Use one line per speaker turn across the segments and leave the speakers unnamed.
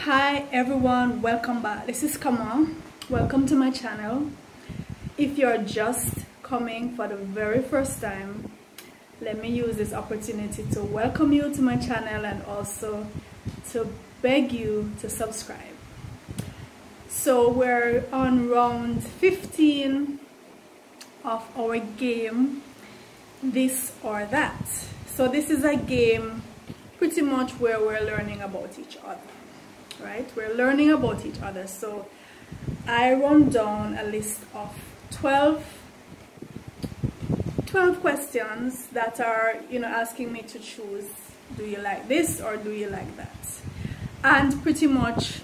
Hi everyone, welcome back. This is Kamau. Welcome to my channel. If you're just coming for the very first time, let me use this opportunity to welcome you to my channel and also to beg you to subscribe. So we're on round 15 of our game, This or That. So this is a game pretty much where we're learning about each other. Right, we're learning about each other. So I run down a list of 12 questions that are, asking me to choose, do you like this or do you like that? And pretty much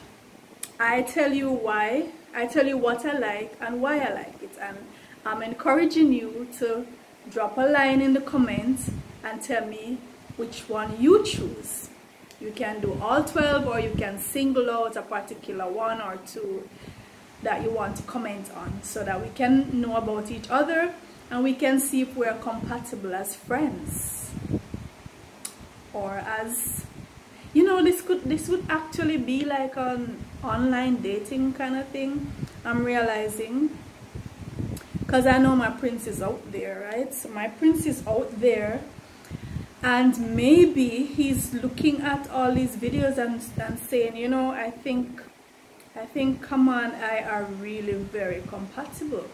I tell you why, I tell you what I like and why I like it, and I'm encouraging you to drop a line in the comments and tell me which one you choose. You can do all 12, or you can single out a particular one or two that you want to comment on, so that we can know about each other and we can see if we're compatible as friends, or as, this would actually be like an online dating kind of thing, I'm realizing, because I know my prince is out there, right? So my prince is out there, and maybe he's looking at all these videos and saying, I think Kamau and I are really very compatible.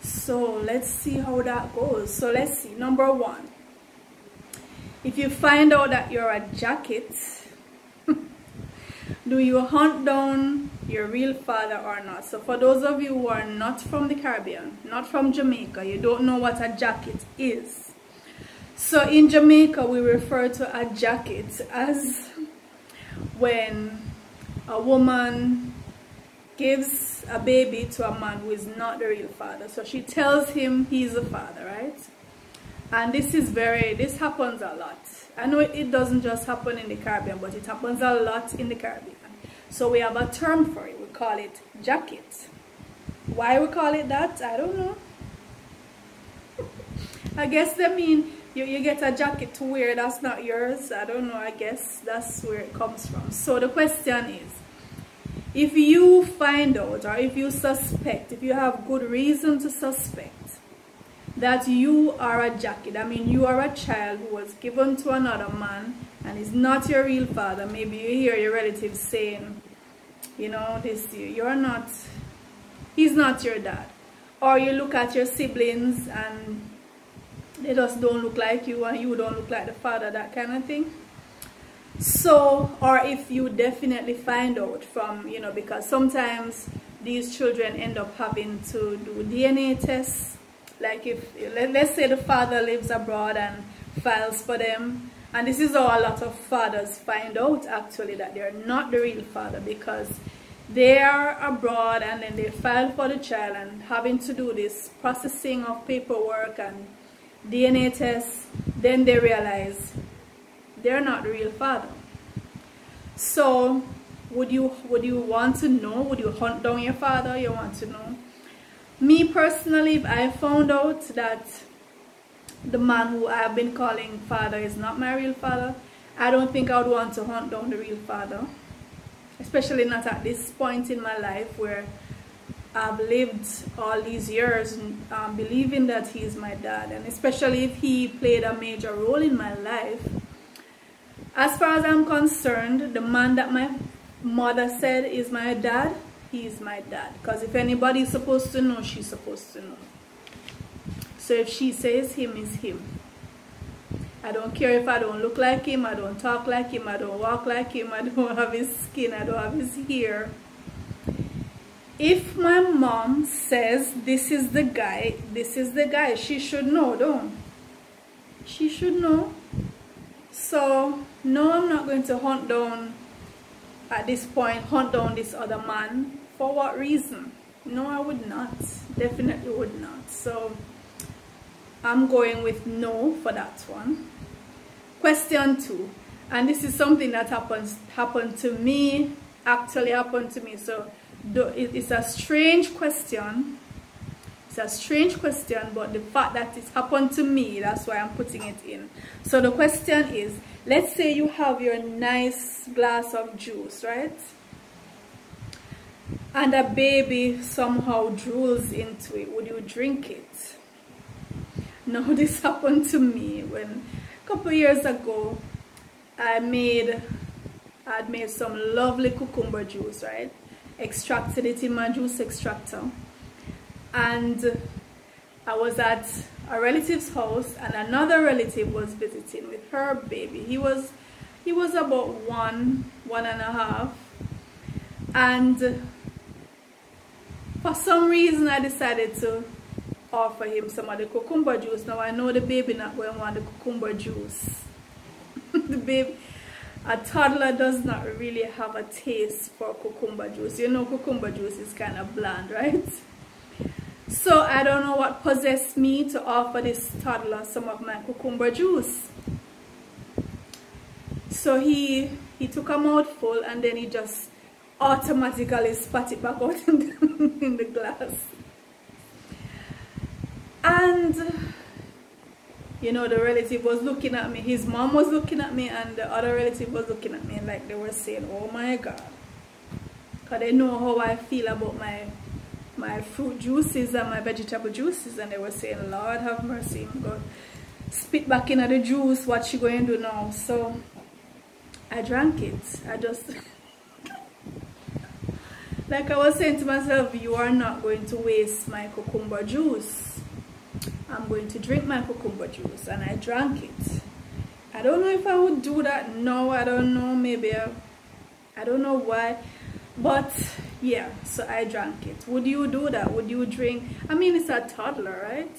So let's see how that goes. So let's see. Number one, if you find out that you're a jacket, do you hunt down your real father or not? So for those of you who are not from the Caribbean, not from Jamaica, you don't know what a jacket is. So in Jamaica, we refer to a jacket as when a woman gives a baby to a man who is not the real father. So she tells him he's the father, right? And this happens a lot. I know it doesn't just happen in the Caribbean, but it happens a lot in the Caribbean. So we have a term for it. We call it jacket. Why we call it that, I don't know. I guess they mean you get a jacket to wear that's not yours. I don't know, I guess that's where it comes from. So the question is, if you find out, or if you suspect, if you have good reason to suspect that you are a jacket, I mean you are a child who was given to another man and is not your real father, maybe you hear your relatives saying, he's not your dad, or you look at your siblings and they just don't look like you and you don't look like the father, that kind of thing. So, or if you definitely find out from, because sometimes these children end up having to do DNA tests. Like if, let's say the father lives abroad and files for them. And this is how a lot of fathers find out actually that they're not the real father, because they are abroad and then they file for the child and having to do this processing of paperwork and DNA tests, then they realize they're not the real father. So would you want to know? Would you hunt down your father? You want to know? Me personally, if I found out that the man who I have been calling father is not my real father, I don't think I would want to hunt down the real father, especially not at this point in my life where I've lived all these years believing that he is my dad, and especially if he played a major role in my life. As far as I'm concerned, the man that my mother said is my dad, he is my dad. Because if anybody is supposed to know, she's supposed to know. So if she says him, is him. I don't care if I don't look like him, I don't talk like him, I don't walk like him, I don't have his skin, I don't have his hair. If my mom says this is the guy, she should know, don't she? Should know. So no, I'm not going to hunt down at this point, hunt down this other man. For what reason? No, I would not. Definitely would not. So I'm going with no for that one. Question 2, and this is something that happened to me, actually happened to me. So it's a strange question It's a strange question, but the fact that it's happened to me, that's why I'm putting it in. So the question is, let's say you have your nice glass of juice, right? And a baby somehow drools into it. Would you drink it? Now, this happened to me when a couple years ago I'd made some lovely cucumber juice, right? Extracted it in my juice extractor. And I was at a relative's house, and another relative was visiting with her baby. He was about one and a half, and for some reason I decided to offer him some of the cucumber juice. Now I know the baby not going to want the cucumber juice. A toddler does not really have a taste for cucumber juice. You know, cucumber juice is kind of bland, right? So I don't know what possessed me to offer this toddler some of my cucumber juice. So he took a mouthful, and then he just automatically spat it back out in the glass. And you know, the relative was looking at me, his mom was looking at me, and the other relative was looking at me like they were saying, oh my God. Because they know how I feel about my fruit juices and my vegetable juices, and they were saying, Lord have mercy, I'm going to spit back into the juice, what she going to do now? So I drank it. I just like I was saying to myself, you are not going to waste my cucumber juice. I'm going to drink my cucumber juice, and I drank it. I don't know if I would do that now. I don't know, maybe I don't know why, but yeah, so I drank it. Would you do that? Would you drink? I mean, it's a toddler, right?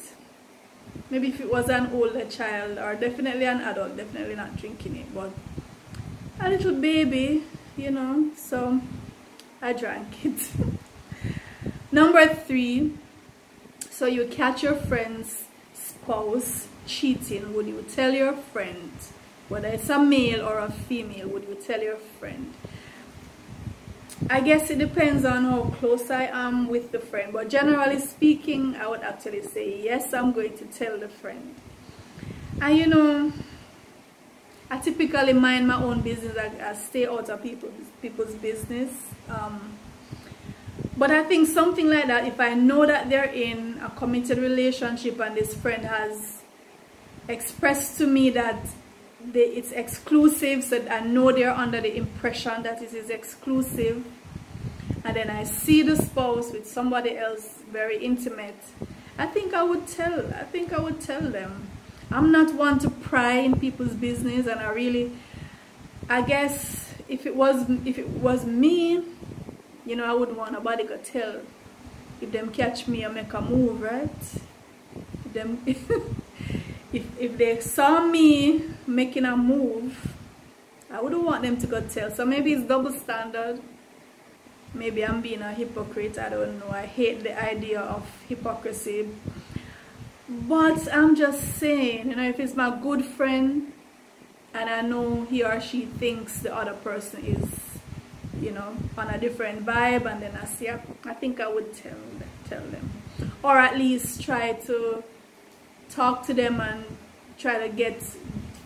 Maybe if it was an older child, or definitely an adult, definitely not drinking it, but a little baby, you know, so I drank it. Number 3, so you catch your friend's spouse cheating. Would you tell your friend? Whether it's a male or a female, would you tell your friend? I guess it depends on how close I am with the friend, but generally speaking, I would actually say yes, I'm going to tell the friend. And you know, I typically mind my own business. I stay out of people's business. But I think something like that, if I know that they're in a committed relationship and this friend has expressed to me that it's exclusive, so I know they're under the impression that it is exclusive, and then I see the spouse with somebody else very intimate, I think I would tell them. I'm not one to pry in people's business, and I guess if it was me, you know, I wouldn't want nobody to tell. If them catch me and make a move, right? If they saw me making a move, I wouldn't want them to go tell. So maybe it's double standard. Maybe I'm being a hypocrite. I don't know. I hate the idea of hypocrisy. But I'm just saying, you know, if it's my good friend and I know he or she thinks the other person is, you know, on a different vibe, and then I see, I think I would tell them, or at least try to talk to them and try to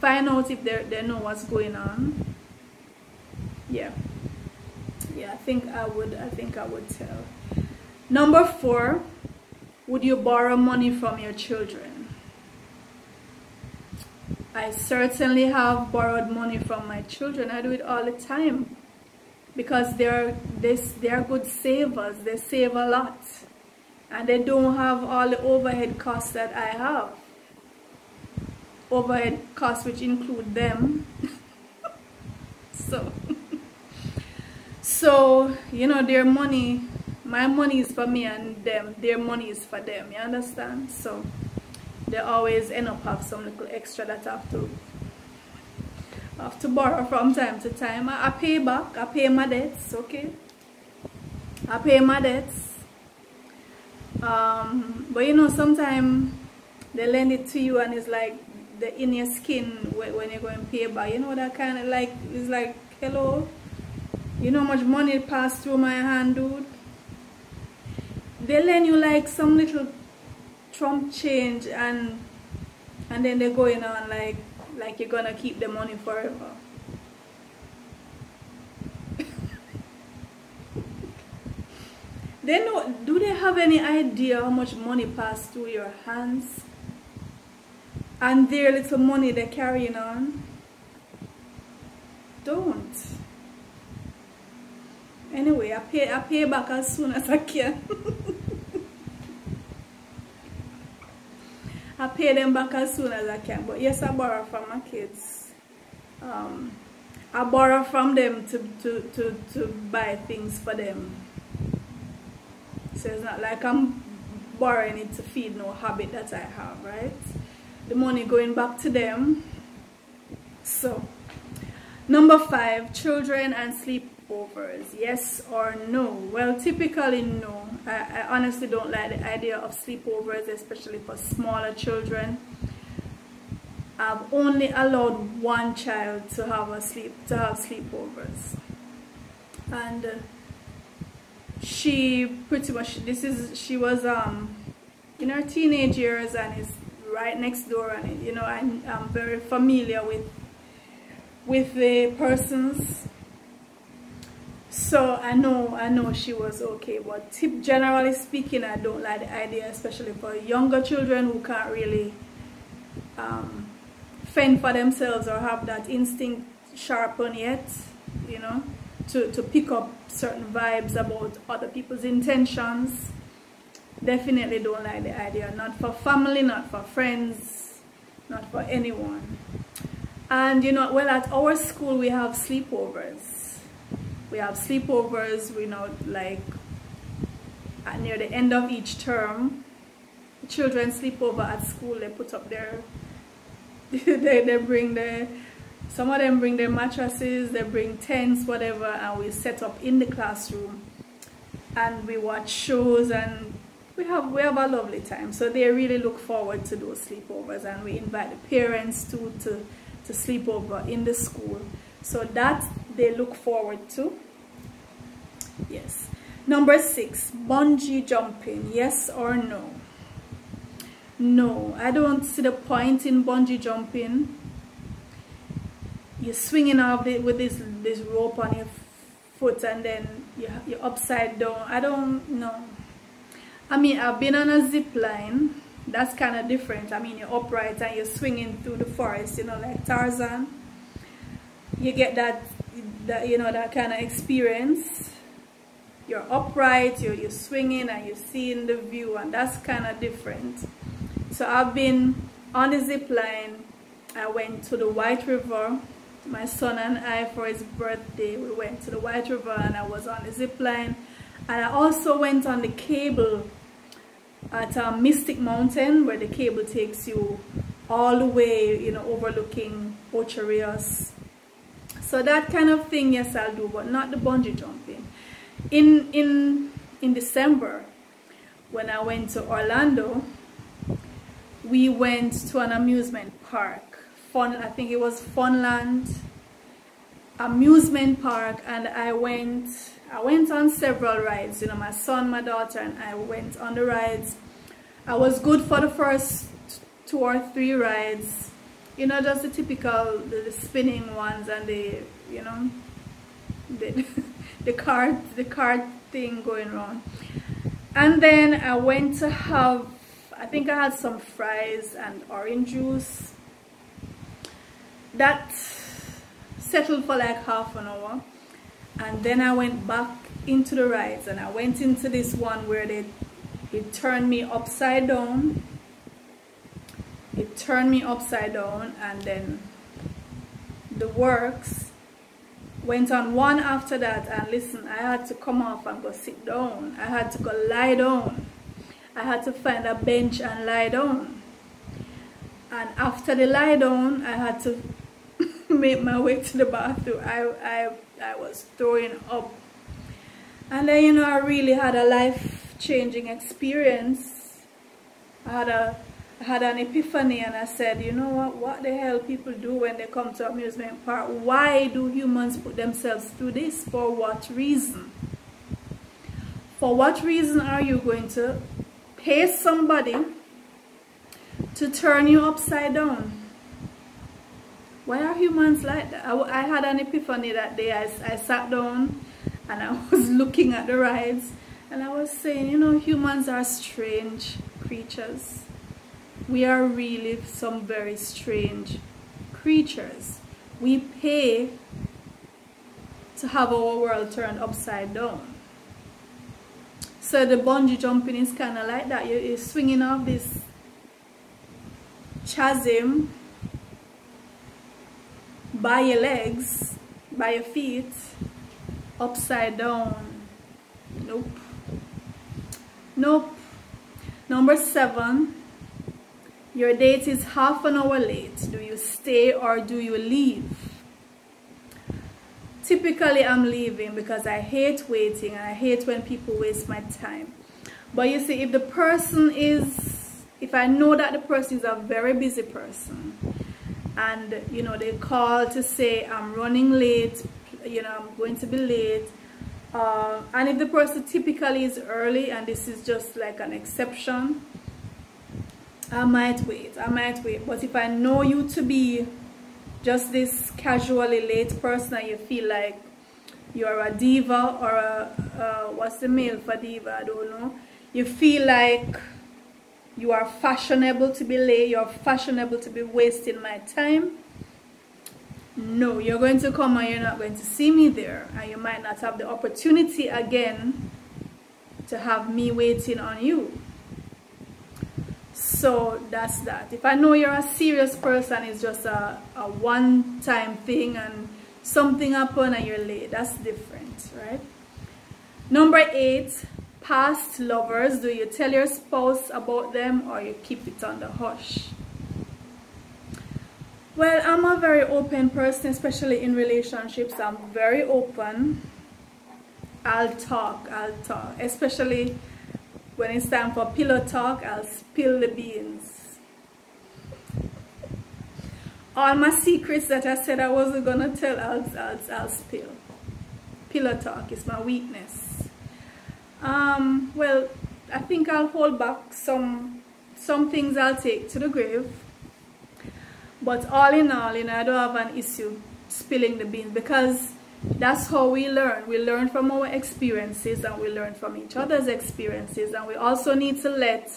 find out if they know what's going on. Yeah, I think I would tell. Number 4, would you borrow money from your children? I certainly have borrowed money from my children. I do it all the time. Because they're good savers. They save a lot, and they don't have all the overhead costs that I have. Overhead costs which include them. so you know, their money, my money is for me, and their money is for them. You understand? So they always end up have some little extra that I have to borrow from time to time. I pay back. I pay my debts, okay? I pay my debts. But you know, sometimes they lend it to you and it's like the in your skin when you're going to pay back. You know, that kind of like, it's like, hello? You know how much money passed through my hand, dude? They lend you like some little Trump change, and then they're going on like you're gonna keep the money forever. Do they have any idea how much money passed through your hands? And their little money they're carrying on? Don't. Anyway, I pay back as soon as I can. I pay them back as soon as I can. But yes, I borrow from my kids. I borrow from them to buy things for them. So it's not like I'm borrowing it to feed no habit that I have, right? The money going back to them. So, number 5, children and sleepovers. Yes or no? Well, typically no. I honestly don't like the idea of sleepovers, especially for smaller children. I've only allowed one child to have sleepovers, and she pretty much, she was in her teenage years, and is right next door, and you know, I'm very familiar with the persons, so I know she was okay. But generally speaking, I don't like the idea, especially for younger children who can't really fend for themselves or have that instinct sharpened yet, you know, to pick up certain vibes about other people's intentions. Definitely don't like the idea. Not for family, not for friends, not for anyone. And you know, well, at our school we have sleepovers. We have sleepovers, you know, like near the end of each term. The children sleep over at school. They put up their they bring some of them bring their mattresses, they bring tents, whatever, and we set up in the classroom and we watch shows, and we have a lovely time. So they really look forward to those sleepovers, and we invite the parents to sleep over in the school. So that they look forward to. Yes. Number 6, bungee jumping. Yes or no? No, I don't see the point in bungee jumping. You're swinging off with this rope on your foot, and then you're upside down. I don't know. I mean, I've been on a zip line. That's kind of different. I mean, you're upright and you're swinging through the forest, you know, like Tarzan. You get that you know, that kind of experience. You're upright, you're swinging, and you're seeing the view, and that's kind of different. So I've been on the zip line. I went to the White River. My son and I, for his birthday, we went to the White River, and I was on the zip line. And I also went on the cable at Mystic Mountain, where the cable takes you all the way, you know, overlooking Ocho Rios. So that kind of thing, yes, I'll do, but not the bungee jumping. In December, when I went to Orlando, we went to an amusement park. I think it was Funland amusement park, and I went on several rides. You know, my son, my daughter, and I went on the rides. I was good for the first 2 or 3 rides. You know, just the typical the spinning ones, and the, you know, the cart thing going on. And then I went to have, I think I had some fries and orange juice. That settled for like half an hour, and then I went back into the rides, and I went into this one where it turned me upside down. It turned me upside down, and then the works went on one after that. And listen, I had to come off and go sit down. I had to go lie down. I had to find a bench and lie down. And after the lie down, I had to make my way to the bathroom. I was throwing up. And then, you know, I really had a life-changing experience. I had an epiphany, and I said, you know what the hell people do when they come to amusement park? Why do humans put themselves through this? For what reason? For what reason are you going to pay somebody to turn you upside down. Why are humans like that? I had an epiphany that day. I sat down and I was looking at the rides and I was saying, you know, humans are strange creatures. We are really some very strange creatures. We pay to have our world turned upside down. So the bungee jumping is kind of like that. You're swinging off this chasm by your legs, by your feet, upside down. Nope. Nope. Number 7, your date is half an hour late. Do you stay or do you leave? Typically, I'm leaving because I hate waiting and I hate when people waste my time. But you see, if the person is, if I know that the person is a very busy person and, you know, they call to say, I'm running late, you know, I'm going to be late. And if the person typically is early and this is just like an exception, I might wait. But if I know you to be just this casually late person and you feel like you're a diva or a what's the male for diva, I don't know. You feel like you are fashionable to be late, you're fashionable to be wasting my time. No, you're going to come and you're not going to see me there, and you might not have the opportunity again to have me waiting on you. So that's that. If I know you're a serious person, it's just a one-time thing and something happened and you're late, that's different, right? Number 8, past lovers. Do you tell your spouse about them or you keep it on the hush? Well, I'm a very open person, especially in relationships. I'm very open. I'll talk, especially when it's time for pillow talk. I'll spill the beans. All my secrets that I said I wasn't gonna tell, I'll spill. Pillow talk is my weakness. Well, I think I'll hold back some things I'll take to the grave. But all in all, you know, I don't have an issue spilling the beans because that's how we learn. We learn from our experiences and we learn from each other's experiences. And we also need to let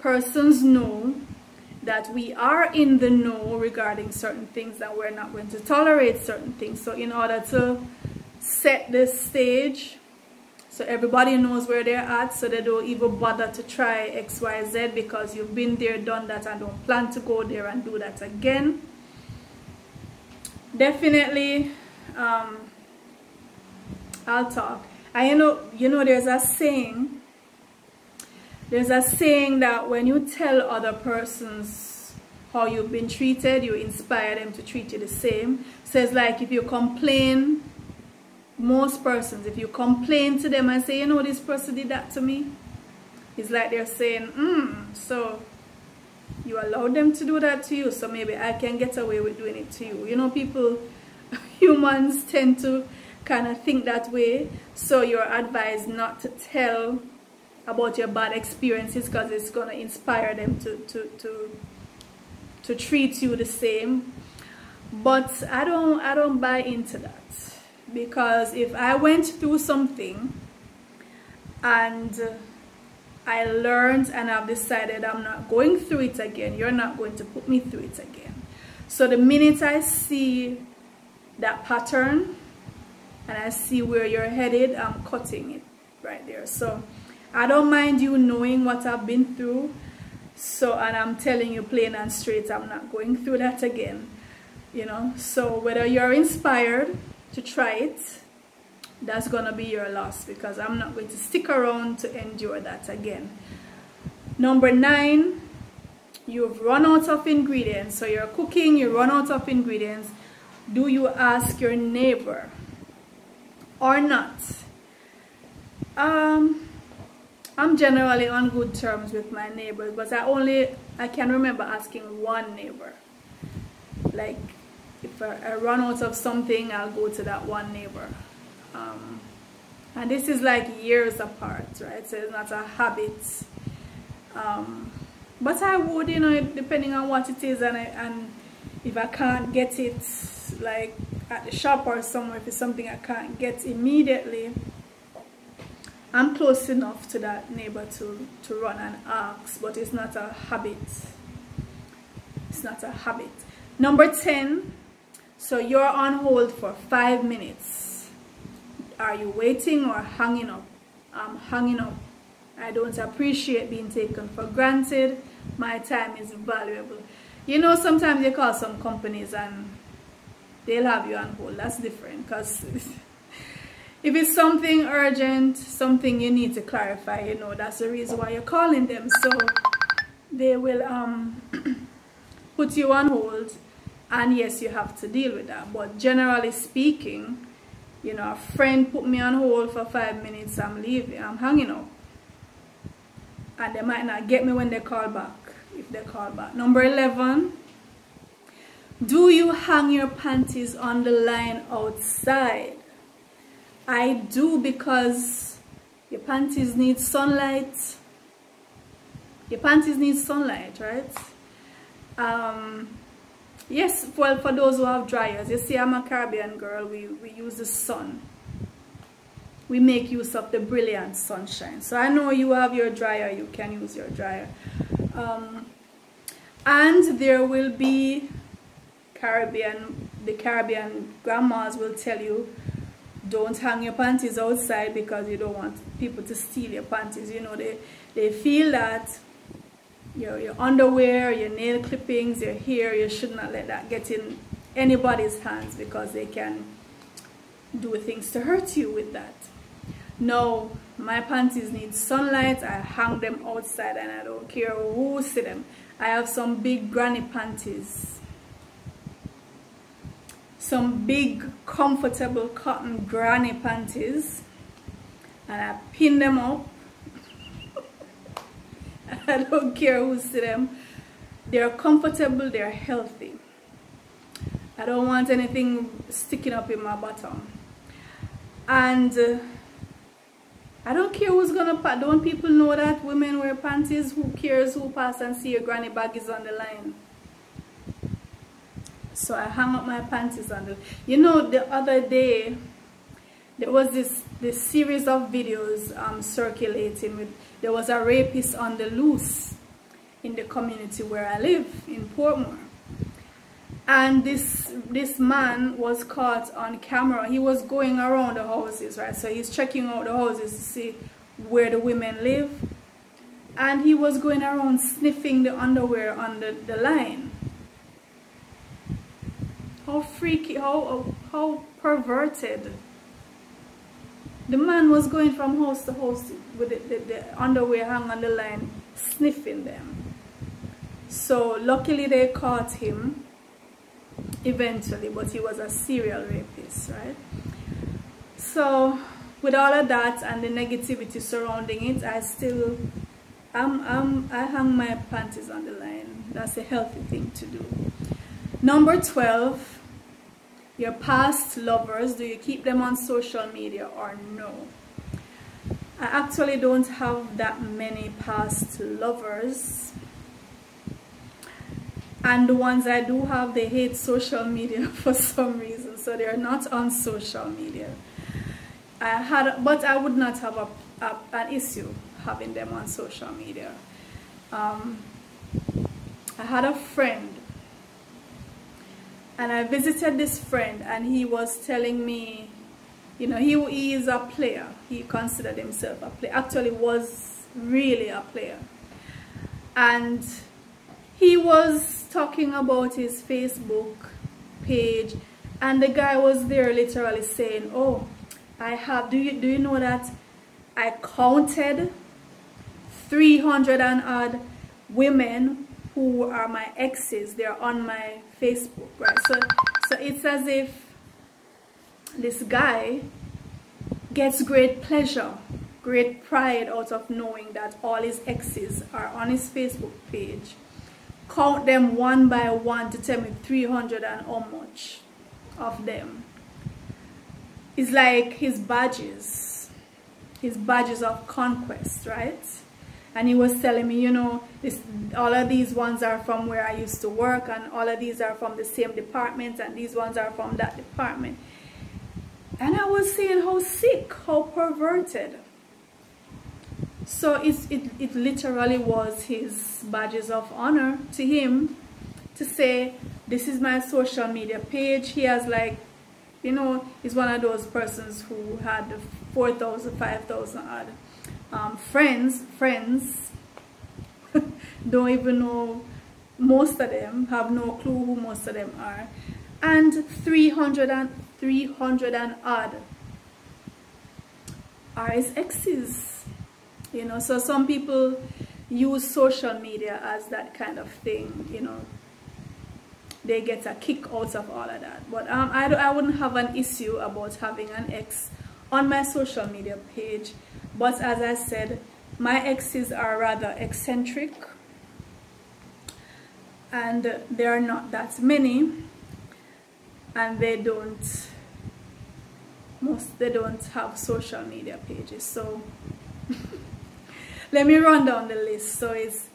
persons know that we are in the know regarding certain things and we're not going to tolerate certain things. So in order to set the stage so everybody knows where they're at, so they don't even bother to try XYZ because you've been there, done that, and don't plan to go there and do that again. Definitely, I'll talk. And you know, there's a saying that when you tell other persons how you've been treated, you inspire them to treat you the same. So it's like if you complain, most persons, if you complain to them and say, you know, this person did that to me, it's like they're saying, so you allowed them to do that to you, so maybe I can get away with doing it to you. You know, humans tend to kind of think that way. So you're advised not to tell about your bad experiences because it's going to inspire them to treat you the same. But I don't buy into that. Because if I went through something and I learned and I've decided I'm not going through it again, you're not going to put me through it again. So the minute I see that pattern and I see where you're headed, I'm cutting it right there. So I don't mind you knowing what I've been through. So, and I'm telling you plain and straight, I'm not going through that again. You know, so whether you're inspired to try it, that's gonna be your loss because I'm not going to stick around to endure that again. Number 9, you've run out of ingredients. So you're cooking, you run out of ingredients. Do you ask your neighbor or not? I'm generally on good terms with my neighbors, but I can remember asking one neighbor. Like, if I run out of something, I'll go to that one neighbor. And this is like years apart, right? So it's not a habit. But I would, you know, depending on what it is, and if I can't get it like at the shop or somewhere, if it's something I can't get immediately, I'm close enough to that neighbor to run and ask, but it's not a habit. It's not a habit. Number 10, so you're on hold for 5 minutes. Are you waiting or hanging up? I'm hanging up. I don't appreciate being taken for granted. My time is valuable. You know, sometimes you call some companies and they'll have you on hold. That's different, because if it's something urgent, something you need to clarify, you know, that's the reason why you're calling them. So they will put you on hold, and yes, you have to deal with that. But generally speaking, you know, a friend put me on hold for 5 minutes, I'm leaving, I'm hanging up. And they might not get me when they call back, if they call back. Number 11, do you hang your panties on the line outside? I do, because your panties need sunlight. Your panties need sunlight, right? Yes, well, for those who have dryers, you see, I'm a Caribbean girl, we use the sun. We make use of the brilliant sunshine. So I know you have your dryer, you can use your dryer. And there will be the Caribbean grandmas will tell you, don't hang your panties outside because you don't want people to steal your panties. You know, they feel that your underwear, your nail clippings, your hair, you should not let that get in anybody's hands, because they can do things to hurt you with that. No, my panties need sunlight. I hang them outside and I don't care who see them. I have some big granny panties. Some big comfortable cotton granny panties, and I pin them up. I don't care who see them. They're comfortable, they're healthy. I don't want anything sticking up in my bottom. And I don't care who's gonna pass. Don't people know that women wear panties? Who cares who pass and see your granny bag is on the line? So I hang up my panties on the... You know, the other day, there was this series of videos circulating with... There was a rapist on the loose in the community where I live, in Portmore. And this man was caught on camera. He was going around the houses, right? So he's checking out the houses to see where the women live. And he was going around sniffing the underwear on the line. How freaky, how perverted. The man was going from house to house with the underwear hung on the line, sniffing them. So luckily they caught him eventually, but he was a serial rapist, right? So with all of that and the negativity surrounding it, I hang my panties on the line. That's a healthy thing to do. Number 12, your past lovers, do you keep them on social media or no? I actually don't have that many past lovers. And the ones I do have, they hate social media for some reason, so they're not on social media. But I would not have an issue having them on social media. I had a friend, and I visited this friend, and he was telling me, you know, he is a player. He considered himself a player. Actually was really a player. And he was talking about his Facebook page, and the guy was there literally saying, oh, do you know that I counted 300 and odd women who are my exes. They're on my Facebook, right? So it's as if this guy gets great pleasure, great pride out of knowing that all his exes are on his Facebook page. Count them one by one to tell me 300 and how much of them. It's like his badges of conquest, right? And he was telling me, you know, all of these ones are from where I used to work, and all of these are from the same department, and these ones are from that department. And I was saying how sick, how perverted. So it literally was his badges of honor to him to say, this is my social media page. He has, like, you know, he's one of those persons who had 4,000, 5,000 odd friends. Don't even know, most of them have no clue who most of them are. And 300 and odd are his exes. You know, so some people use social media as that kind of thing, you know. They get a kick out of all of that. But I wouldn't have an issue about having an ex on my social media page. But as I said, my exes are rather eccentric, and there are not that many, and they don't have social media pages. So let me run down the list. So it's,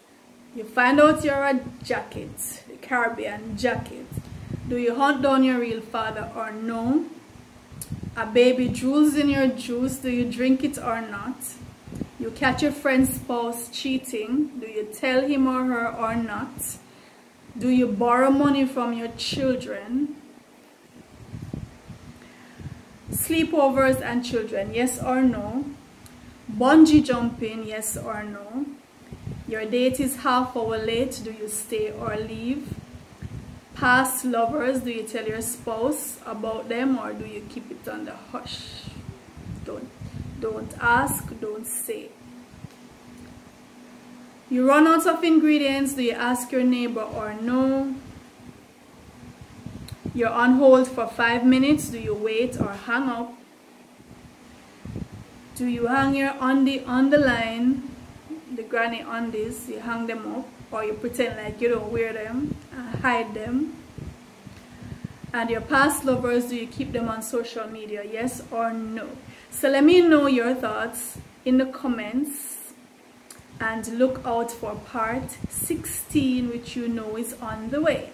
you find out you're a jacket, the Caribbean jacket. Do you hunt down your real father or no? A baby drools in your juice. Do you drink it or not? You catch your friend's spouse cheating. Do you tell him or her or not? Do you borrow money from your children? Sleepovers and children, yes or no? Bungee jumping, yes or no? Your date is half hour late. Do you stay or leave? Past lovers, do you tell your spouse about them, or do you keep it on the hush? Don't ask, don't say. You run out of ingredients. Do you ask your neighbor or no? You're on hold for 5 minutes. Do you wait or hang up? Do you hang your undie on the line, the granny undies, you hang them up, or you pretend like you don't wear them and hide them? And your past lovers, do you keep them on social media, yes or no? So let me know your thoughts in the comments, and look out for part 16, which you know is on the way.